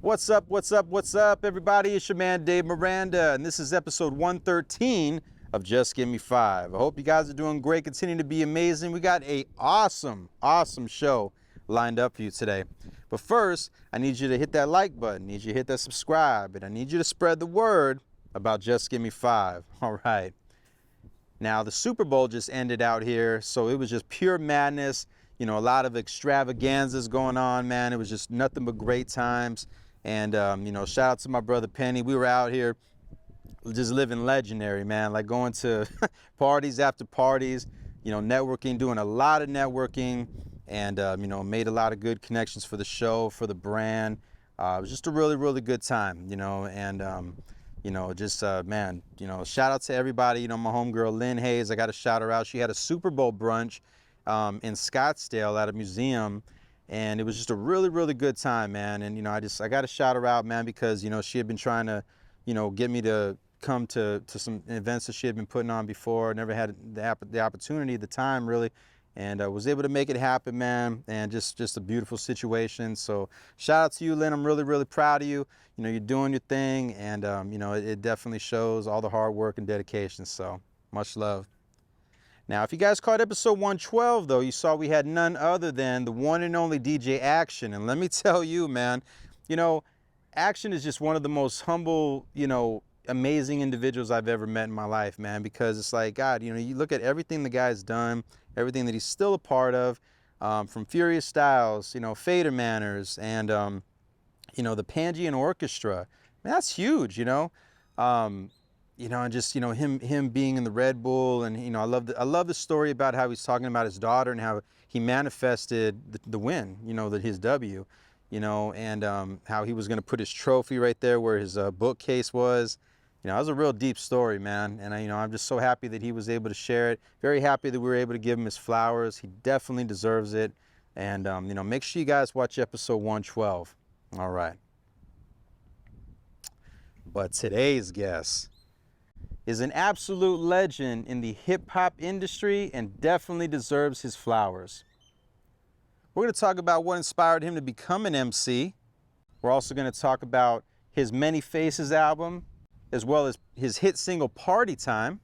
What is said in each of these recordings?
What's up, what's up, what's up, everybody? It's your man, Dave Miranda, and this is episode 113 of Just Give Me 5. I hope you guys are doing great, continue to be amazing. We got a awesome show lined up for you today. But first, I need you to hit that like button, I need you to hit that subscribe, and I need you to spread the word about Just Give Me 5. All right. Now, the Super Bowl just ended out here, so it was just pure madness. You know, a lot of extravaganzas going on, man. It was just nothing but great times. And, you know, shout out to my brother Penny. We were out here just living legendary, man, like going to parties after parties, you know, networking, doing a lot of networking, and, you know, made a lot of good connections for the show, for the brand. It was just a really good time, you know, and, you know, just, man, you know, shout out to everybody. You know, my homegirl Lynn Hayes, I got to shout her out. She had a Super Bowl brunch in Scottsdale at a museum. And it was just a really good time, man. And, you know, I got to shout her out, man, because, you know, she had been trying to, you know, get me to come to some events that she had been putting on before. Never had the opportunity, the time, really. And I was able to make it happen, man. And just a beautiful situation. So shout out to you, Lynn. I'm really proud of you. You know, you're doing your thing. And, you know, it definitely shows all the hard work and dedication. So much love. Now, if you guys caught episode 112, though, you saw we had none other than the one and only DJ Action. And let me tell you, man, you know, Action is just one of the most humble, you know, amazing individuals I've ever met in my life, man, because it's like, God, you know, you look at everything the guy's done, everything that he's still a part of, from Furious Styles, you know, Fader Manners, and, you know, the Pangean Orchestra. Man, that's huge, you know. You know, and just, you know, him being in the Red Bull, and, you know, I love the story about how he's talking about his daughter and how he manifested the win, you know, his W, you know, and how he was going to put his trophy right there where his bookcase was. You know, that was a real deep story, man. And, you know, I'm just so happy that he was able to share it. Very happy that we were able to give him his flowers. He definitely deserves it. And, you know, make sure you guys watch episode 112. All right. But today's guest is an absolute legend in the hip-hop industry and definitely deserves his flowers. We're going to talk about what inspired him to become an MC. We're also going to talk about his Many Faces album, as well as his hit single Party Time,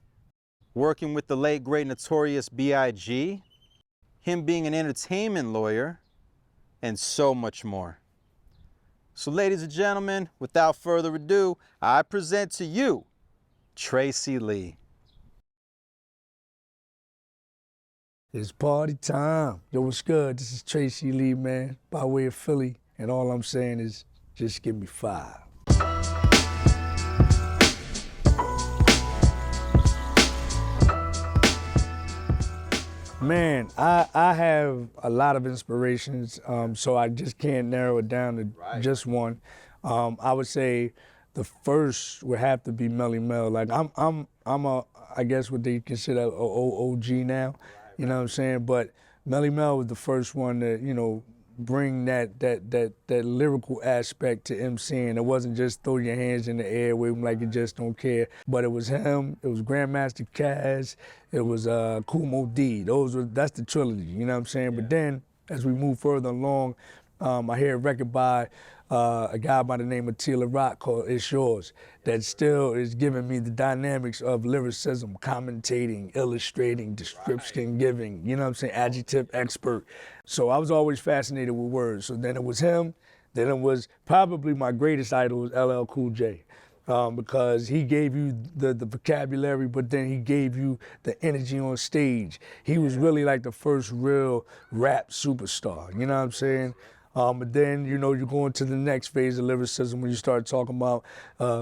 working with the late great Notorious B.I.G., him being an entertainment lawyer, and so much more. So ladies and gentlemen, without further ado, I present to you Tracey Lee. It's party time. Yo, what's good? This is Tracey Lee, man, by way of Philly. And all I'm saying is, just give me 5. Man, I have a lot of inspirations, so I just can't narrow it down to just one. I would say the first would have to be Melly Mel. Like I'm I guess what they consider a OG now, you know what I'm saying? But Melly Mel was the first one to, you know, bring that lyrical aspect to MCing. It wasn't just throw your hands in the air, wave them like you just don't care. But it was him, it was Grandmaster Caz, it was Kool Moe Dee. That's the trilogy, you know what I'm saying? Yeah. But then as we move further along, I hear a record by a guy by the name of Tila Rock called It's Yours that still is giving me the dynamics of lyricism, commentating, illustrating, description giving, you know what I'm saying, adjective expert. So I was always fascinated with words. So then it was him, then it was probably my greatest idol was LL Cool J. Because he gave you the vocabulary, but then he gave you the energy on stage. He was really like the first real rap superstar, you know what I'm saying? But then, you know, you go into the next phase of lyricism when you start talking about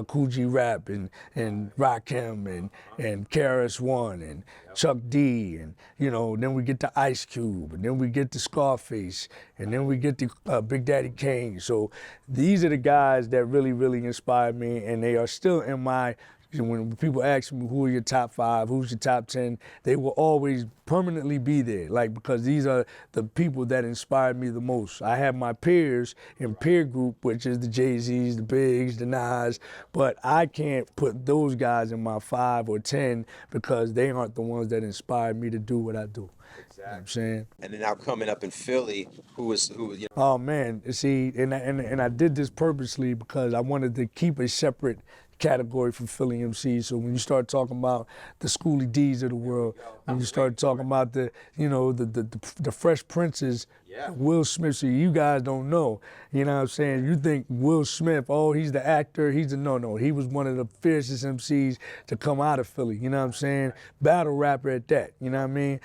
Cool G Rap and Rakim and KRS-One and Chuck D, and, you know, then we get to Ice Cube, and then we get to Scarface, and then we get to Big Daddy Kane. So these are the guys that really inspired me, and they are still in my when people ask me who are your top 5, who's your top 10, they will always permanently be there, like, because these are the people that inspired me the most. I have my peers in peer group, which is the Jay-Z's, the Biggs, the Nas, but I can't put those guys in my 5 or 10 because they aren't the ones that inspired me to do what I do. Exactly. You know what I'm saying? And then now coming up in Philly, who, you know? Oh man, see, and I did this purposely because I wanted to keep a separate category for Philly MCs. So when you start talking about the Schoolie D's of the world, when you start talking about the, you know, the Fresh Princes, Will Smith, so you guys don't know, you know what I'm saying? You think Will Smith, oh, he's the actor, no, he was one of the fiercest MCs to come out of Philly, you know what I'm saying? Battle rapper at that, you know what I mean?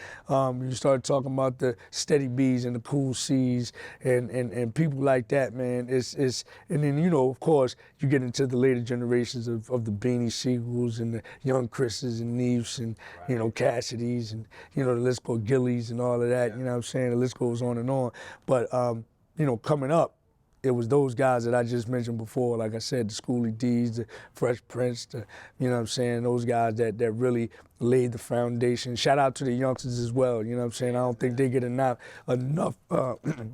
You start talking about the Steady B's and the Cool C's and people like that, man. It's and then, you know, of course, you get into the later generations of the Beanie Siegels and the Young Chris's and Neefs and, you know, Cassidy's and, you know, the list goes Gillies and all of that, you know what I'm saying? The list goes on and on. But, you know, coming up, it was those guys that I just mentioned before, like I said, the Schoolie D's, the Fresh Prince, you know what I'm saying, those guys that really laid the foundation. Shout out to the youngsters as well, you know what I'm saying? I don't think they get enough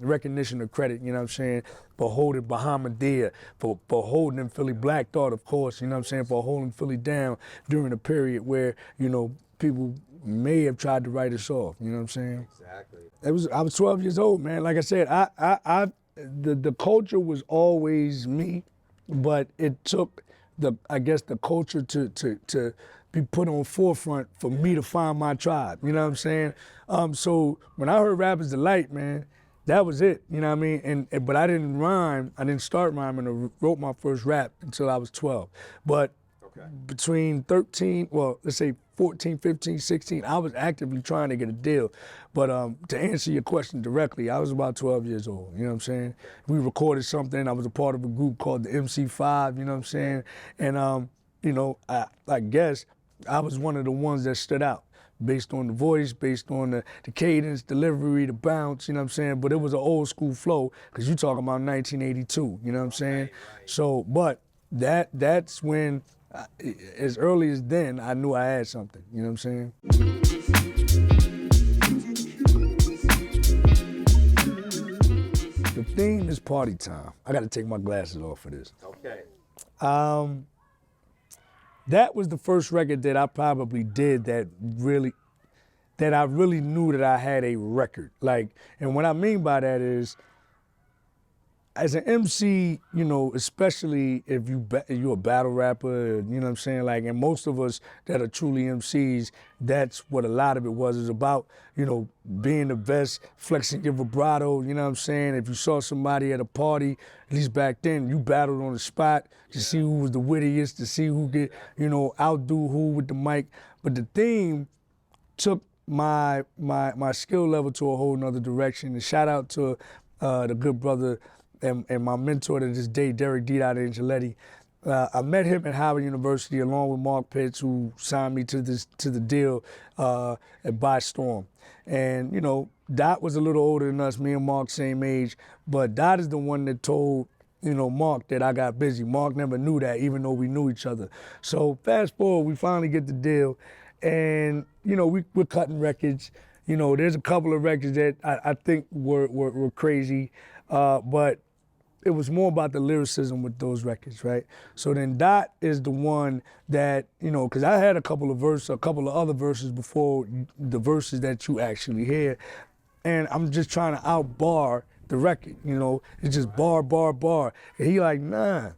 recognition or credit, you know what I'm saying, for holding Bahamadia, for holding Philly Black Thought, of course, you know what I'm saying, for holding Philly down during a period where, you know, people may have tried to write us off, you know what I'm saying? Exactly. I was 12 years old, man. Like I said, the culture was always me, but it took the culture to be put on forefront for me to find my tribe. You know what I'm saying? So when I heard Rappers Delight, man, that was it. You know what I mean? But I didn't rhyme. I didn't start rhyming or wrote my first rap until I was 12. But between 13, well, let's say 14, 15, 16, I was actively trying to get a deal. But to answer your question directly, I was about 12 years old, you know what I'm saying? We recorded something. I was a part of a group called the MC5, you know what I'm saying? And, you know, I guess I was one of the ones that stood out based on the voice, based on the cadence, delivery, the bounce, you know what I'm saying? But it was an old school flow, because you're talking about 1982, you know what I'm saying? Right. So, but that's when, as early as then, I knew I had something, you know what I'm saying? The theme is party time. I gotta take my glasses off for this. Okay. That was the first record that I probably did that I really knew that I had a record. Like, and what I mean by that is, as an MC, you know, especially if you're a battle rapper, you know what I'm saying? Like, and most of us that are truly MCs, that's what a lot of it was. It was about, you know, being the best, flexing your vibrato, you know what I'm saying? If you saw somebody at a party, at least back then, you battled on the spot to see who was the wittiest, to see who could, you know, outdo who with the mic. But the theme took my skill level to a whole nother direction. And shout out to the good brother and my mentor to this day, Derek D. Angeletti. I met him at Howard University along with Mark Pitts, who signed me to the deal by storm. And, you know, Dot was a little older than us, me and Mark same age, but Dot is the one that told, you know, Mark that I got busy. Mark never knew that, even though we knew each other. So fast forward, we finally get the deal, and, you know, we're cutting records. You know, there's a couple of records that I think were crazy, but it was more about the lyricism with those records, right? So then Dot is the one that, you know, because I had a couple of other verses before the verses that you actually hear, and I'm just trying to outbar the record, you know? It's just bar, bar, bar. And he like, nah,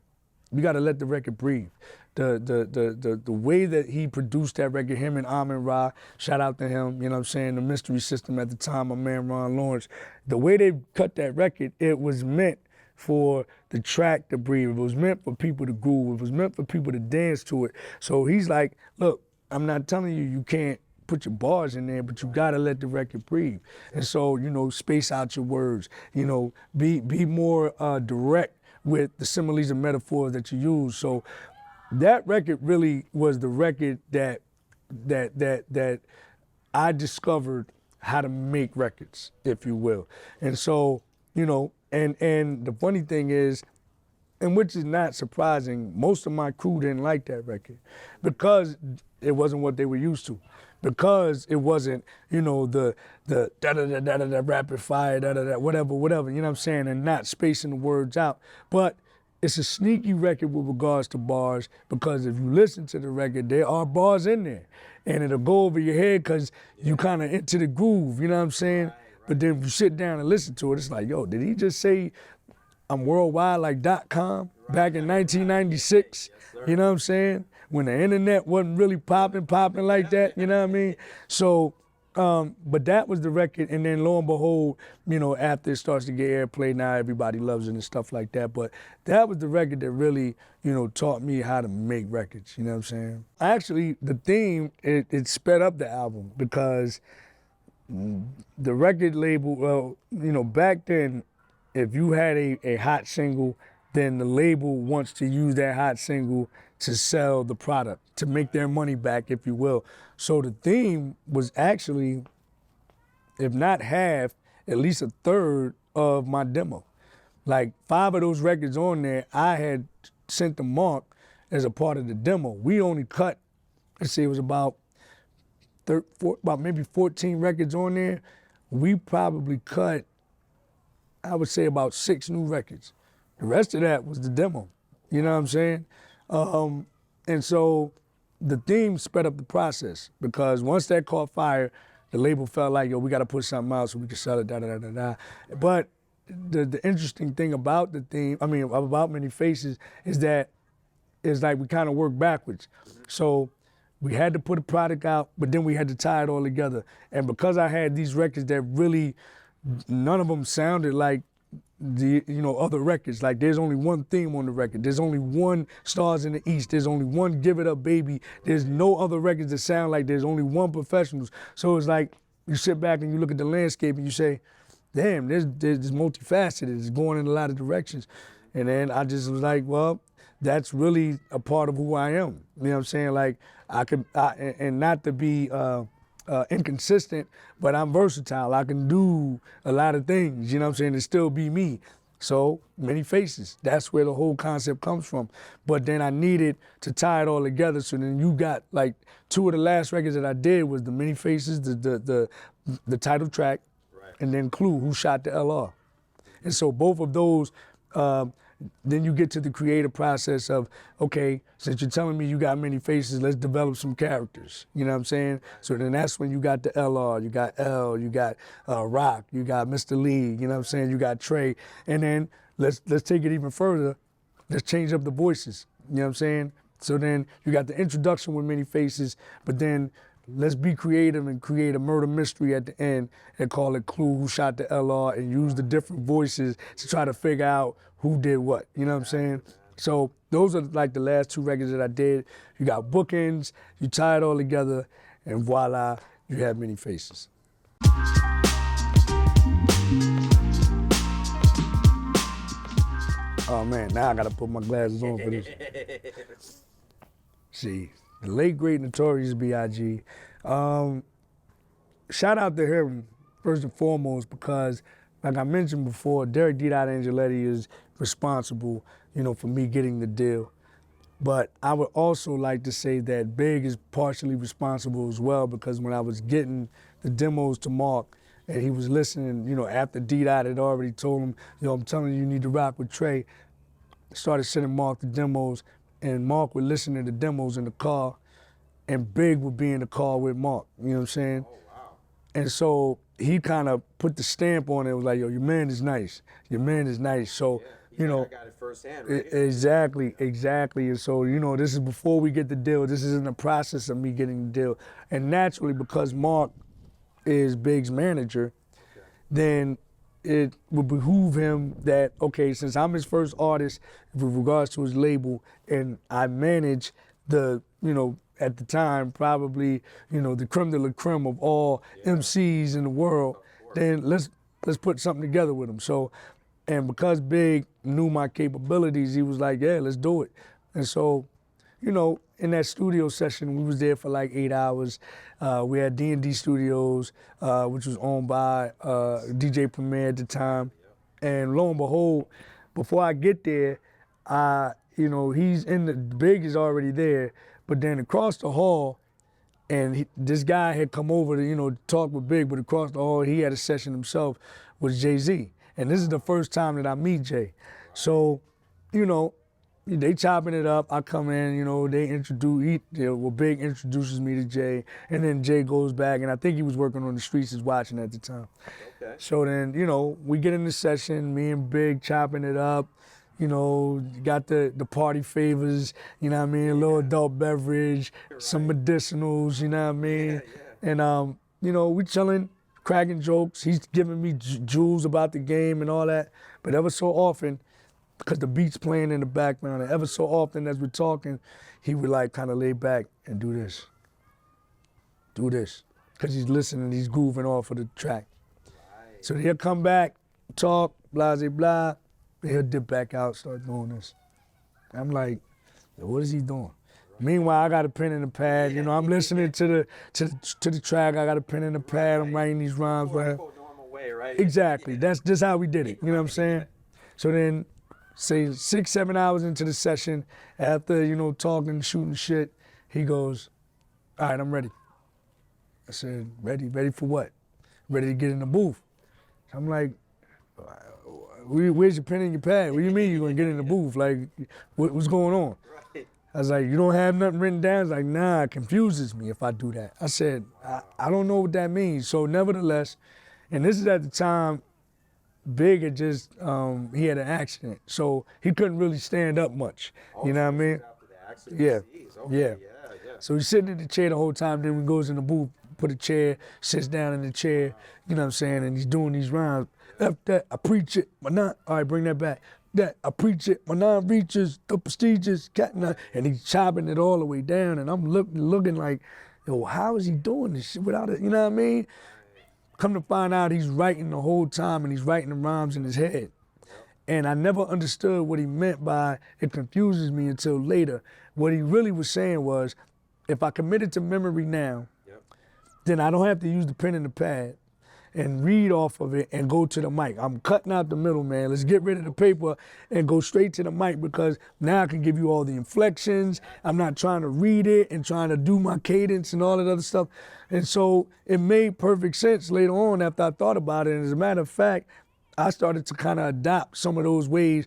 we gotta let the record breathe. The way that he produced that record, him and Amin Ra, shout out to him, you know what I'm saying, the Mystery System at the time, my man Ron Lawrence, the way they cut that record, it was meant for the track to breathe. It was meant for people to groove. It was meant for people to dance to it. So he's like, look, I'm not telling you can't put your bars in there, but you gotta let the record breathe. And so, you know, space out your words, you know, be more direct with the similes and metaphors that you use. So that record really was the record that I discovered how to make records, if you will. And so, you know, and the funny thing is, and which is not surprising, most of my crew didn't like that record because it wasn't what they were used to. Because it wasn't, you know, the da da da da da rapid fire, da da da, whatever, you know what I'm saying, and not spacing the words out. But it's a sneaky record with regards to bars because if you listen to the record, there are bars in there. And it'll go over your head because you kind of into the groove, you know what I'm saying? But then if you sit down and listen to it, it's like, yo, did he just say I'm worldwide like .com back in 1996? You know what I'm saying? When the internet wasn't really popping like that, you know what I mean? So, but that was the record, and then lo and behold, you know, after it starts to get airplay, now everybody loves it and stuff like that. But that was the record that really, you know, taught me how to make records, you know what I'm saying? Actually, the theme, it sped up the album because the record label, well, you know, back then, if you had a hot single, then the label wants to use that hot single to sell the product, to make their money back, if you will. So the theme was actually, if not half, at least a third of my demo. Like 5 of those records on there, I had sent to Mark as a part of the demo. We only cut, let's say it was about maybe 14 records on there. We probably cut, I would say about 6 new records. The rest of that was the demo, you know what I'm saying? And so the theme sped up the process because once that caught fire, the label felt like, yo, we got to put something out so we can sell it, da da da da da. But the interesting thing about the theme, I mean, about Many Faces, is that it's like we kind of work backwards. So we had to put a product out, but then we had to tie it all together. And because I had these records that really, none of them sounded like the, you know, other records. Like there's only one theme on the record. There's only one Stars in the East. There's only one Give It Up Baby. There's no other records that sound like there's only one Professionals. So it's like you sit back and you look at the landscape and you say, damn, there's multifaceted. It's going in a lot of directions. And then I just was like, well, that's really a part of who I am. You know what I'm saying? Like and not to be inconsistent, but I'm versatile. I can do a lot of things, you know what I'm saying, and still be me. So, Many Faces, that's where the whole concept comes from. But then I needed to tie it all together, so then you got, like, 2 of the last records that I did was the Many Faces, the title track, right, and then Clue, Who Shot the LR. And so both of those, then you get to the creative process of, okay, since you're telling me you got many faces, let's develop some characters. You know what I'm saying? So then that's when you got the LR, you got L, you got Rock, you got Mr. Lee, you know what I'm saying? You got Trey. And then let's take it even further. Let's change up the voices. You know what I'm saying? So then you got the introduction with Many Faces, but then let's be creative and create a murder mystery at the end and call it Clue, Who Shot the LR, and use the different voices to try to figure out who did what, you know what I'm saying? So those are like the last 2 records that I did. You got bookends, you tie it all together, and voila, you have Many Faces. Oh man, now I gotta put my glasses on for this. See, the late great Notorious B.I.G. Shout out to him first and foremost because, like I mentioned before, Derek D. Angeletti is responsible, you know, for me getting the deal. But I would also like to say that Big is partially responsible as well because when I was getting the demos to Mark and he was listening, you know, after D. had already told him, yo, I'm telling you, you need to rock with Trey, I started sending Mark the demos and Mark would listen to the demos in the car and Big would be in the car with Mark, you know what I'm saying? Oh, wow. And so he kind of put the stamp on it. It was like, yo, your man is nice. Your man is nice. So, yeah, you know. I got it firsthand, right? Exactly. And so, you know, this is before we get the deal. This is in the process of me getting the deal. And naturally, because Mark is Big's manager, then it would behoove him that, okay, since I'm his first artist with regards to his label and I manage the, you know, at the time, probably, you know, the creme de la creme of all MCs in the world, then let's put something together with them. So, and because Big knew my capabilities, he was like, yeah, let's do it. And so, you know, in that studio session, we was there for like 8 hours. We had D&D Studios, which was owned by DJ Premier at the time. And lo and behold, before I get there, he's in the Big is already there, but then across the hall, and this guy had come over to talk with Big, but across the hall he had a session himself with Jay-Z, and this is the first time that I meet Jay. So, they chopping it up. I come in, they introduce, Big introduces me to Jay, and then Jay goes back, and I think he was working on the streets as watching at the time. Okay. So then, we get in the session, me and Big chopping it up, got the party favors, a little adult beverage, some medicinals, and we chilling, cracking jokes. He's giving me jewels about the game and all that, but ever so often, because the beat's playing in the background, and ever so often as we're talking, he would like kind of lay back and do this, because he's listening, he's grooving off of the track. Right. So he'll come back, talk, blah, blah, blah, and he'll dip back out, start doing this. I'm like, what is he doing? Meanwhile, I got a pen and a pad. I'm listening to the track. I got a pen and a pad. I'm writing these rhymes. Normal way, right? Exactly. That's just how we did it. You know what I'm saying? So then, say 6-7 hours into the session, after talking, shooting shit, he goes, "All right, I'm ready." I said, "Ready? Ready for what?" "Ready to get in the booth." I'm like, "Where's your pen and your pad? What do you mean you're gonna get in the booth? Like, what's going on?" Right. I was like, "You don't have nothing written down?" He's like, "Nah, it confuses me if I do that." I said, I don't know what that means. So nevertheless, and this is at the time, Big had just, he had an accident, so he couldn't really stand up much. You know what I mean? After the accident. Yeah. Okay. Yeah. So he's sitting in the chair the whole time, then he goes in the booth, put a chair, sits down in the chair, you know what I'm saying, and he's doing these rhymes. F that, I preach it, my non, all right, bring that back. That, I preach it, my non-reaches, the prestigious, and he's chopping it all the way down, and I'm looking like, yo, how is he doing this shit without it, you know what I mean? Come to find out he's writing the whole time, and he's writing the rhymes in his head. And I never understood what he meant by it confuses me until later. What he really was saying was, if I commit it to memory now, then I don't have to use the pen and the pad and read off of it and go to the mic. I'm cutting out the middle, man. Let's get rid of the paper and go straight to the mic, because now I can give you all the inflections. I'm not trying to read it and trying to do my cadence and all that other stuff. And so it made perfect sense later on after I thought about it. And as a matter of fact, I started to kind of adopt some of those ways,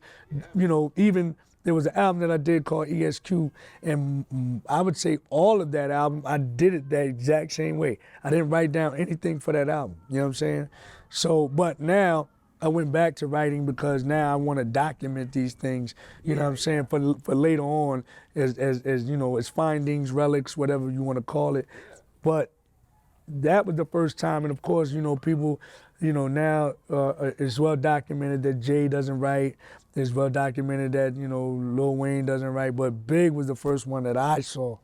even there was an album that I did called ESQ, and I would say all of that album, I did it that exact same way. I didn't write down anything for that album, you know what I'm saying? So, but now I went back to writing because now I want to document these things, you know what I'm saying, for later on as findings, relics, whatever you want to call it. But that was the first time, and of course, people, now it's well documented that Jay doesn't write. It's well documented that, Lil Wayne doesn't write, but Big was the first one that I saw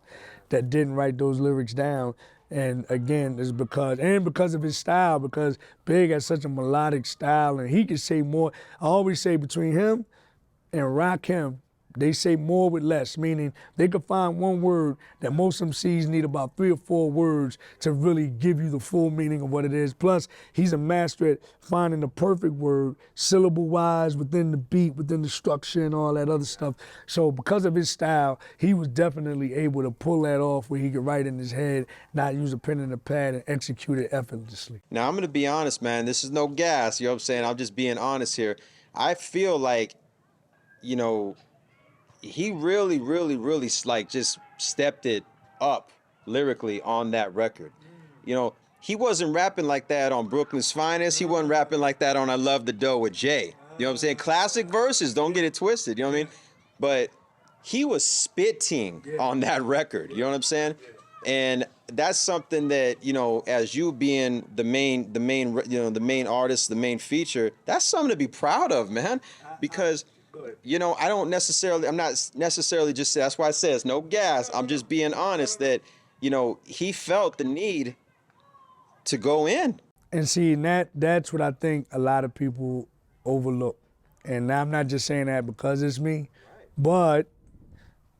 that didn't write those lyrics down. And again, it's because of his style, because Big has such a melodic style, and he can say more. I always say between him and Rakim, they say more with less, meaning they could find one word that most MCs need about 3 or 4 words to really give you the full meaning of what it is. Plus, he's a master at finding the perfect word, syllable-wise, within the beat, within the structure and all that other stuff. So because of his style, he was definitely able to pull that off where he could write in his head, not use a pen and a pad, and execute it effortlessly. Now, I'm going to be honest, man. This is no gas, you know what I'm saying? I'm just being honest here. I feel like, he really, really, really like just stepped it up lyrically on that record. He wasn't rapping like that on Brooklyn's Finest. He wasn't rapping like that on I Love the Dough with Jay. You know what I'm saying? Classic verses, don't get it twisted, you know what I mean? But he was spitting on that record, you know what I'm saying? And that's something that, as you being the main artist, the main feature, that's something to be proud of, man. Because I'm not necessarily just, that's why I say it's no gas. I'm just being honest that, he felt the need to go in. And see, that's what I think a lot of people overlook. And I'm not just saying that because it's me, but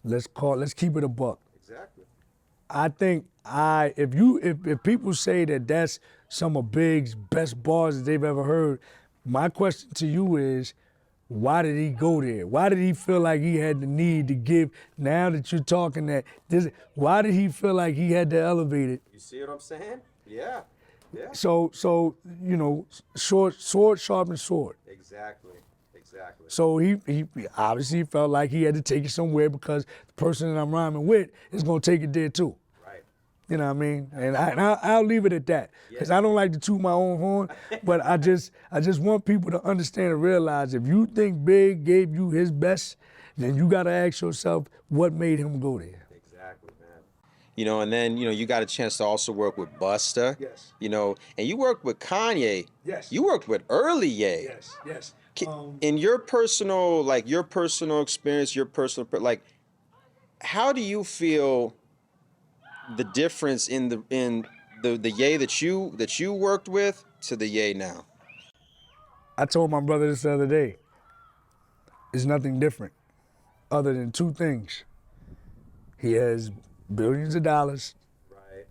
let's keep it a buck. Exactly. I think if people say that that's some of Big's best bars that they've ever heard, my question to you is, why did he go there? Why did he feel like he had the need to give, now that you're talking that, why did he feel like he had to elevate it? You see what I'm saying? Yeah. Yeah. So you know, sword sharpens sword. Exactly. Exactly. So he obviously felt like he had to take it somewhere because the person that I'm rhyming with is gonna take it there too. Right. You know what I mean? And I'll leave it at that, because I don't like to toot my own horn, but I just want people to understand and realize, if you think Big gave you his best, then you gotta ask yourself what made him go there. Exactly, man. You know, and then, you know, you got a chance to also work with Busta. Yes. You know, and you worked with Kanye. Yes. You worked with early Ye. Yes, yes. In your personal, like your personal experience, your personal, like, how do you feel the difference in the Ye that you worked with to the Ye now? I told my brother this the other day. It's nothing different other than two things. He has billions of dollars, Right.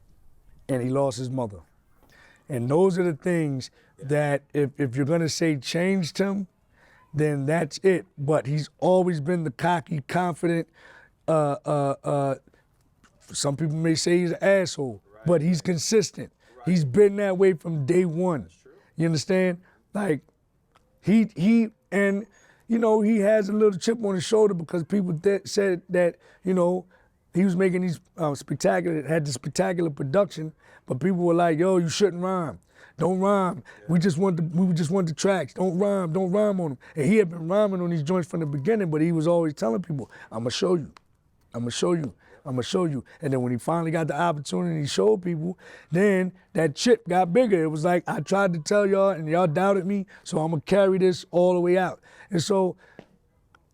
and he lost his mother. And those are the things that if you're gonna say changed him, then that's it. But he's always been the cocky, confident, some people may say he's an asshole, but he's consistent. He's been that way from day one. You understand? Like, he and, you know, he has a little chip on his shoulder because people said that, you know, he was making these had this spectacular production, but people were like, yo, you shouldn't rhyme. Don't rhyme. We just want the tracks. Don't rhyme on them. And he had been rhyming on these joints from the beginning, but he was always telling people, I'ma show you. I'ma show you. I'ma show you. And then when he finally got the opportunity, he showed people, then that chip got bigger. It was like, I tried to tell y'all and y'all doubted me, so I'm gonna carry this all the way out. And so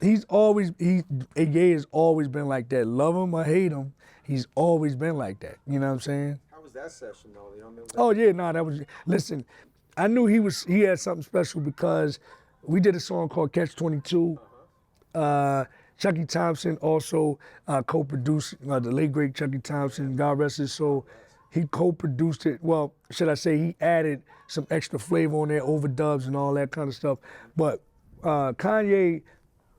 Ye has always been like that. Love him or hate him, he's always been like that. You know what I'm saying? How was that session though? You know what I mean? Oh yeah, no, that was, listen, I knew he had something special because we did a song called Catch 22. Chucky Thompson also co-produced, the late great Chucky Thompson, God rest his soul. He co-produced it. Well, should I say he added some extra flavor on there, overdubs and all that kind of stuff. But Kanye,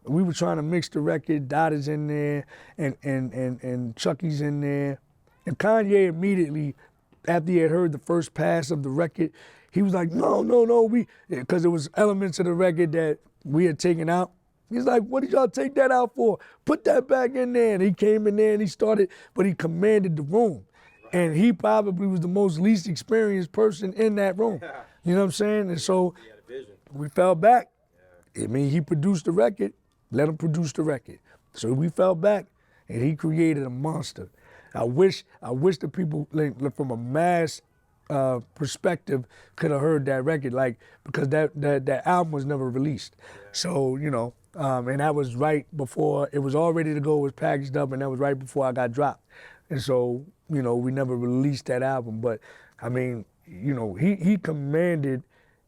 we were trying to mix the record. Dotta's in there, and Chucky's in there. And Kanye immediately, after he had heard the first pass of the record, he was like, no, because there was elements of the record that we had taken out. He's like, what did y'all take that out for? Put that back in there. And he came in there and he started, but he commanded the room. And he probably was the most least experienced person in that room. You know what I'm saying? And so we fell back. I mean, he produced the record, let him produce the record. So we fell back and he created a monster. I wish the people, like, from a mass perspective, could have heard that record, like, because that album was never released. So, you know, and that was right before, it was all ready to go, it was packaged up, and that was right before I got dropped. And so, you know, we never released that album. But I mean, you know, he commanded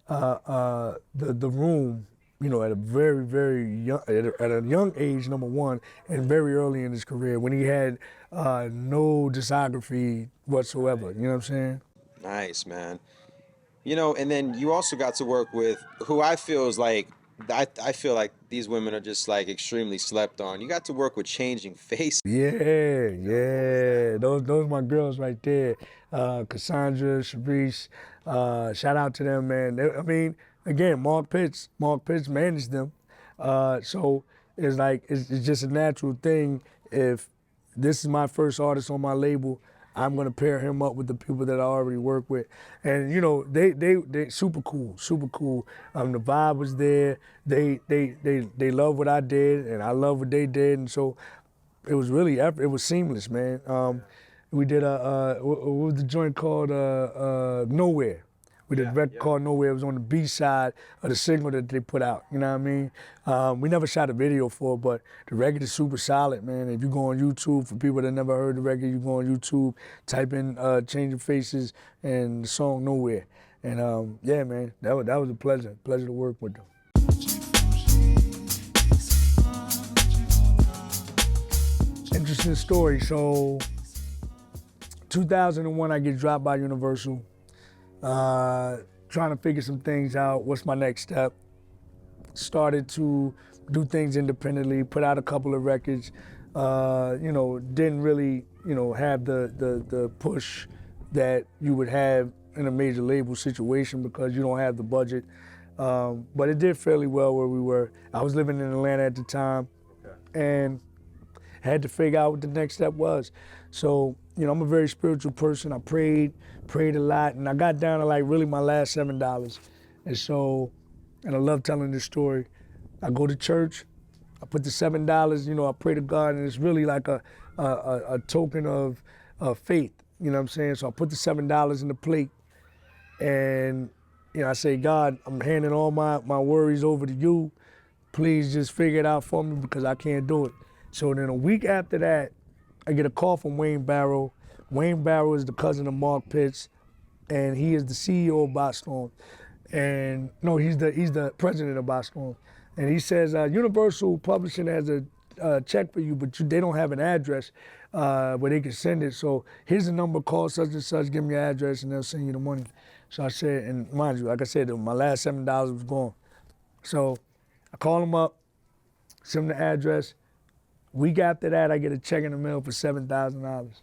the room, you know, at a very, very young, at a young age, number one, and very early in his career when he had no discography whatsoever. You know what I'm saying? Nice, man. You know, and then you also got to work with who I feel is like, I feel like these women are just like extremely slept on. You got to work with Changing Face. Yeah. Those my girls right there. Cassandra, Sharice, shout out to them, man. I mean, again, Mark Pitts managed them. So it's like, it's just a natural thing. If this is my first artist on my label, I'm gonna pair him up with the people that I already work with. And you know, they super cool. The vibe was there. They love what I did and I love what they did. And so it was really, it was seamless, man. We did what was the joint called? Nowhere. We did a record called Nowhere. It was on the B side of the single that they put out. You know what I mean? We never shot a video for it, but the record is super solid, man. If you go on YouTube, for people that never heard the record, you go on YouTube, type in Changing Faces and the song Nowhere. And yeah, man, that was a pleasure to work with them. Interesting story. So 2001, I get dropped by Universal. Trying to figure some things out. What's my next step? started to do things independently, put out a couple of records, didn't really, have the push that you would have in a major label situation because you don't have the budget. But it did fairly well where we were. I was living in Atlanta at the time and had to figure out what the next step was. So, I'm a very spiritual person. I prayed a lot, and I got down to like really my last $7. And so, and I love telling this story. I go to church, I put the $7, I pray to God, and it's really like a token of faith, you know what I'm saying? So I put the $7 in the plate, and I say, God, I'm handing all my worries over to you. Please just figure it out for me because I can't do it. So then a week after that, I get a call from Wayne Barrow. Wayne Barrow is the cousin of Mark Pitts, and he is the CEO of Boston. And no, he's the president of Boston. And he says, Universal Publishing has a check for you, but they don't have an address where they can send it. So here's the number, call such and such, give me your address, and they'll send you the money. So I said, and mind you, like I said, my last $7 was gone. So I call him up, send him the address. Week after that, I get a check in the mail for $7,000.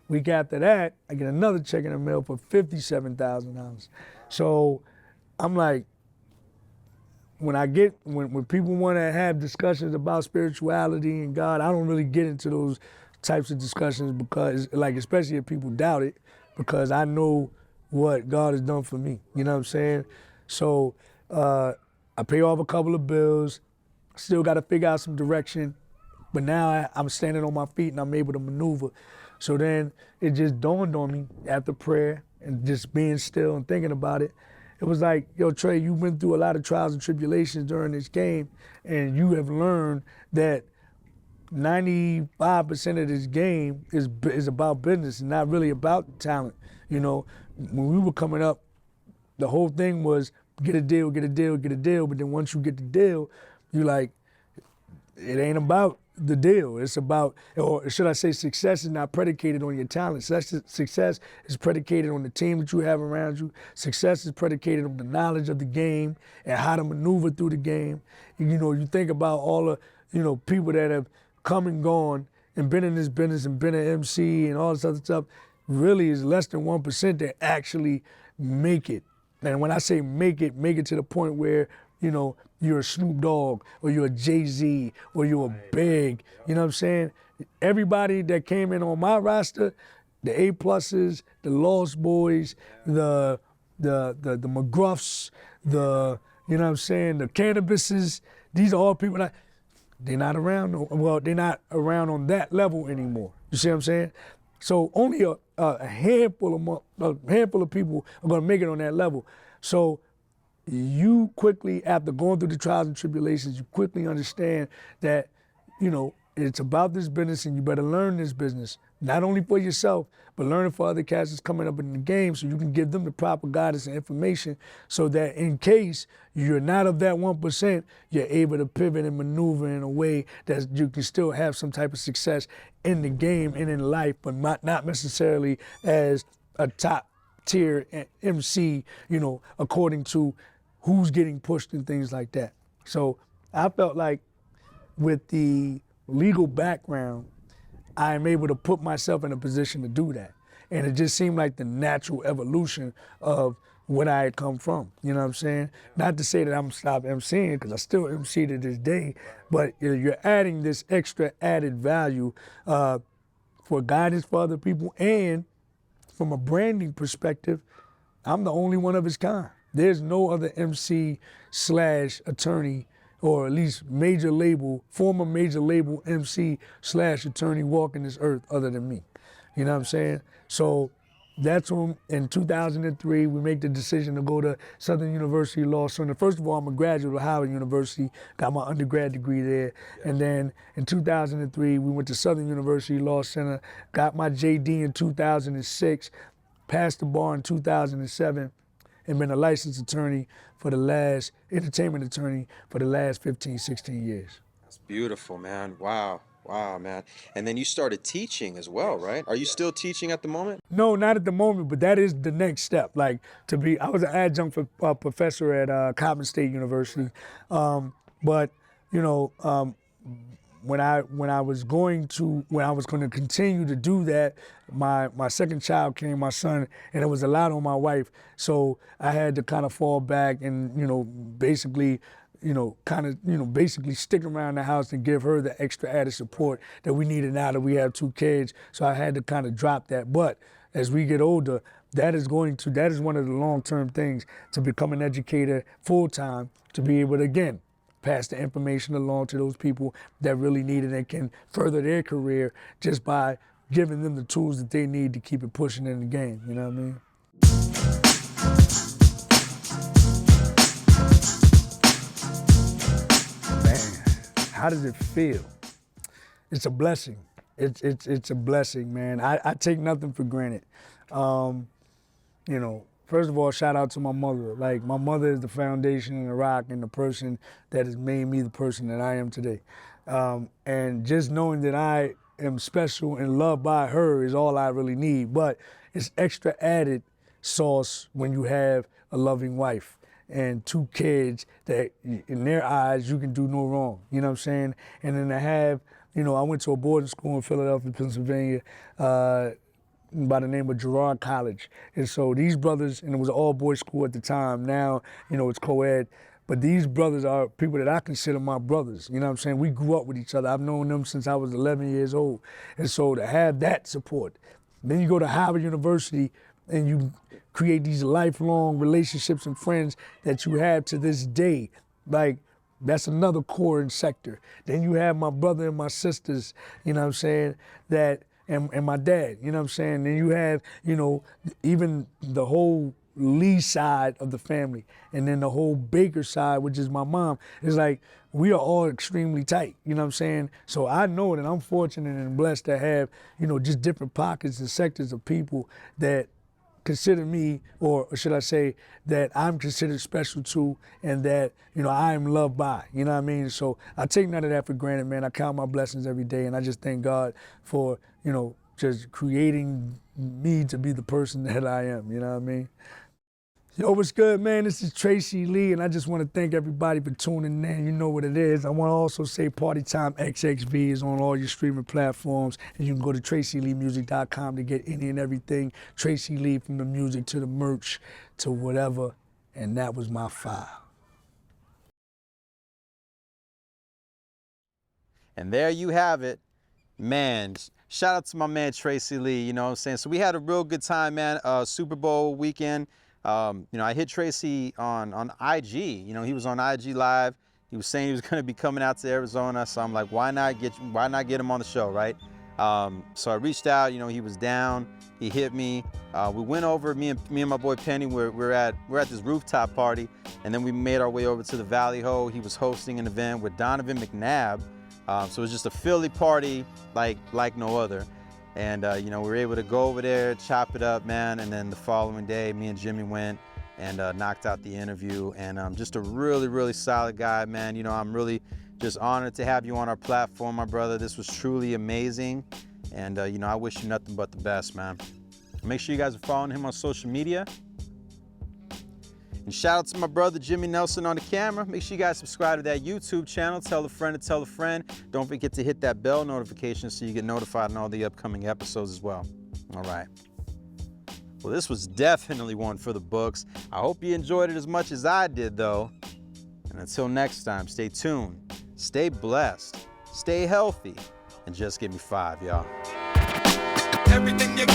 Week after that, I get another check in the mail for $57,000. So I'm like, when people want to have discussions about spirituality and God, I don't really get into those types of discussions because, like, especially if people doubt it, because I know what God has done for me. You know what I'm saying? So I pay off a couple of bills, still got to figure out some direction, but now I'm standing on my feet and I'm able to maneuver. So then it just dawned on me after prayer and just being still and thinking about it. It was like, yo, Trey, you went through a lot of trials and tribulations during this game, and you have learned that 95% of this game is about business and not really about talent. When we were coming up, the whole thing was get a deal, get a deal, get a deal. But then once you get the deal, you're like, it ain't about the deal. It's about, or should I say, success is not predicated on your talent. Success is predicated on the team that you have around you. Success is predicated on the knowledge of the game and how to maneuver through the game. You think about all the, people that have come and gone and been in this business and been an MC and all this other stuff. Really is less than 1% that actually make it. And when I say make it to the point where, you're a Snoop Dogg or you're a Jay-Z or you're a Big, you know what I'm saying? Everybody that came in on my roster, the A+s, the Lost Boys, the McGruffs, the Cannabises, these are all people they're not around. Well, they're not around on that level anymore. You see what I'm saying? So only a handful of people are going to make it on that level. So you quickly, after going through the trials and tribulations, you quickly understand that, it's about this business and you better learn this business, not only for yourself, but learn it for other cats that's coming up in the game so you can give them the proper guidance and information so that in case you're not of that 1%, you're able to pivot and maneuver in a way that you can still have some type of success in the game and in life, but not necessarily as a top tier MC, according to who's getting pushed and things like that. So I felt like with the legal background, I am able to put myself in a position to do that. And it just seemed like the natural evolution of what I had come from, you know what I'm saying? Not to say that I'm stopped MCing, because I still MC to this day, but you're adding this extra added value for guidance for other people, and from a branding perspective, I'm the only one of its kind. There's no other MC/attorney, or at least former major label MC/attorney walking this earth other than me. You know what I'm saying? So that's when, in 2003, we make the decision to go to Southern University Law Center. First of all, I'm a graduate of Howard University, got my undergrad degree there. And then in 2003, we went to Southern University Law Center, got my JD in 2006, passed the bar in 2007, and been a licensed attorney entertainment attorney for the last 15, 16 years. That's beautiful, man. Wow. Wow, man. And then you started teaching as well, right? Are you still teaching at the moment? No, not at the moment, but that is the next step. Like I was an adjunct professor at Coppin State University, but you know, when I was going to continue to do that, my second child came, my son, and it was a lot on my wife. So I had to kind of fall back and basically basically stick around the house and give her the extra added support that we needed now that we have 2 kids. So I had to kind of drop that. But as we get older, that is one of the long-term things, to become an educator full-time, to be able to, again, pass the information along to those people that really need it and can further their career just by giving them the tools that they need to keep it pushing in the game, you know what I mean? How does it feel? It's a blessing. It's a blessing, man. I take nothing for granted. First of all, shout out to my mother. Like, my mother is the foundation and the rock and the person that has made me the person that I am today. And just knowing that I am special and loved by her is all I really need. But it's extra added sauce when you have a loving wife and 2 kids that in their eyes you can do no wrong, you know what I'm saying? And then to have, I went to a boarding school in Philadelphia, Pennsylvania, by the name of Girard College. And so these brothers, and it was an all-boys school at the time, now, it's co-ed, but these brothers are people that I consider my brothers, you know what I'm saying? We grew up with each other. I've known them since I was 11 years old. And so to have that support, then you go to Howard University and you create these lifelong relationships and friends that you have to this day. Like, that's another core and sector. Then you have my brother and my sisters, you know what I'm saying, and my dad, you know what I'm saying? Then you have, even the whole Lee side of the family, and then the whole Baker side, which is my mom. It's like, we are all extremely tight, you know what I'm saying? So I know that I'm fortunate and blessed to have, just different pockets and sectors of people that consider me, or should I say, that I'm considered special to, and that, I am loved by, you know what I mean? So I take none of that for granted, man. I count my blessings every day, and I just thank God for, just creating me to be the person that I am, you know what I mean? Yo, what's good, man? This is Tracey Lee, and I just want to thank everybody for tuning in. You know what it is. I want to also say Party Time XXV is on all your streaming platforms, and you can go to TraceyLeeMusic.com to get any and everything. Tracey Lee, from the music to the merch to whatever, and that was my file. And there you have it, man. Shout out to my man Tracey Lee, you know what I'm saying? So we had a real good time, man. Super Bowl weekend. I hit Tracey on IG. He was on IG Live. He was saying he was going to be coming out to Arizona. So I'm like, why not get him on the show, right? So I reached out. He was down. He hit me. We went over. Me and my boy Penny. We're at this rooftop party, and then we made our way over to the Valley Ho. He was hosting an event with Donovan McNabb. So it was just a Philly party like no other. And, we were able to go over there, chop it up, man. And then the following day, me and Jimmy went and knocked out the interview. And just a really, really solid guy, man. I'm really just honored to have you on our platform, my brother. This was truly amazing. And, I wish you nothing but the best, man. Make sure you guys are following him on social media. And shout out to my brother Jimmy Nelson on the camera. Make sure you guys subscribe to that YouTube channel. Tell a friend to tell a friend. Don't forget to hit that bell notification so you get notified on all the upcoming episodes as well. All right. Well, this was definitely one for the books. I hope you enjoyed it as much as I did, though. And until next time, stay tuned, stay blessed, stay healthy, and just give me 5, y'all. Everything you